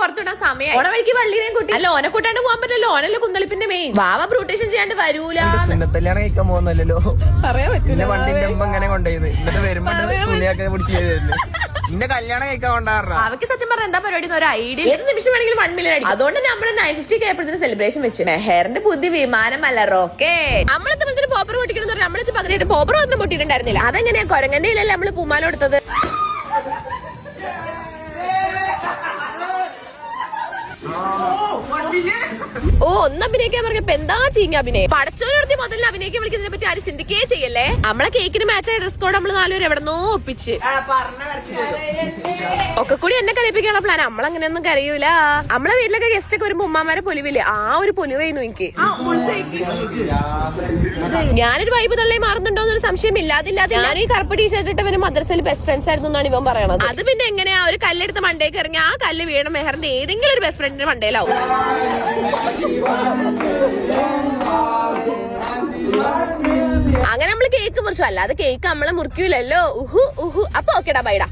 പുറത്തുവിടാൻ സമയം. ഓണ വഴിക്ക് വള്ളിനെയും കുട്ടി അല്ല ഓനെ കൂട്ടാണ്ട് പോകാൻ പറ്റല്ലോ. ഓനല്ലേ കുന്തളിപ്പിന്റെ മെയിൻ. വാവ ബ്രൂട്ടേഷൻ ചെയ്യാണ്ട് വരൂല. കല്യാണം കഴിക്കാൻ പോകുന്നല്ലോ പറയാൻ പറ്റൂല. വണ്ടിന്റെ മുമ്പ് ഇങ്ങനെ കൊണ്ടുപോയത് എന്നിട്ട് വരുമ്പോ തുണിയൊക്കെ പിടിച്ച് ചെയ്തല്ലേ ഇന്നെ കല്യാണം കഴിക്കാൻ കൊണ്ടായിരുന്നു. അവർക്ക് സത്യം പറഞ്ഞാൽ എന്താ പരിപാടി ഒരു ഐഡിയ. ഏത് നിമിഷം വേണമെങ്കിലും 1 മില്യൺ അടിക്കും. അതുകൊണ്ട് നമ്മൾ 950 ആയപ്പോഴത്തേന് സെലിബ്രേഷൻ വെച്ചു. മെഹറിന്റെ പുതിയ വിമാനമല്ല റോക്കറ്റ്. നമ്മളെത്തുമ്പോഴത്തേന് പോപ്പർ പൊട്ടിക്കണം എന്ന് പറഞ്ഞാൽ നമ്മളെത്തി പകരമായിട്ട് പോപ്പർ മാത്രം പൊട്ടിയിട്ടുണ്ടായിരുന്നില്ല. അതെങ്ങനെയാ കൊരങ്ങന്റെ ഇല്ലല്ലേ നമ്മള് പൂമാല കൊടുത്തത്. ഓ ഒന്ന് അഭിനയിക്കാൻ പറഞ്ഞപ്പോ എന്താ ചീങ്ങ അഭിനയം. പടച്ചോനടുത്ത് മുതലിന് അഭിനയിക്കാൻ വിളിക്കുന്നതിനെ പറ്റി ആരും ചിന്തിക്കേ ചെയ്യല്ലേ. നമ്മളെ കേക്കിന് മാച്ചായ ഡ്രസ് കോഡ് നമ്മള് 4 പേര് എവിടെന്നോ ഒപ്പിച്ച് ഒക്കെ കൂടി എന്നെ കരയിപ്പിക്കാനുള്ള പ്ലാൻ. നമ്മളങ്ങനെയൊന്നും കരയൂല. നമ്മളെ വീട്ടിലൊക്കെ ഗസ്റ്റ് ഒക്കെ വരുമ്പോ ഉമ്മാമാരെ പൊലിവില്ലേ, ആ ഒരു പൊലിവായിരുന്നു എനിക്ക്. ഞാനൊരു വൈബ് തള്ളേ മാറുന്നുണ്ടോ എന്നൊരു സംശയം ഇല്ലാതില്ലാതെ ഞാനും ഈ കറുപ്പ് ടീഷർട്ട് ഇട്ടവര് മദ്രസയിൽ ബെസ്റ്റ് ഫ്രണ്ട്സ് ആയിരുന്നു എന്നാണ് ഇവൻ പറയണത്. അത് പിന്നെ എങ്ങനെയാ ഒരു കല്ലെടുത്ത് മണ്ടേക്ക് ഇറങ്ങി ആ കല്ല് വീണ മെഹറിന്റെ ഏതെങ്കിലും ഒരു ബെസ്റ്റ് ഫ്രണ്ടിന്റെ മണ്ടയിലാവും. അങ്ങനെ നമ്മള് കേക്ക് മുറിച്ചു. അല്ലാതെ കേക്ക് നമ്മളെ മുറിക്കൂലല്ലോ. ഉഹു ഉഹു. അപ്പൊ ഓക്കേടാ ബൈഡാ.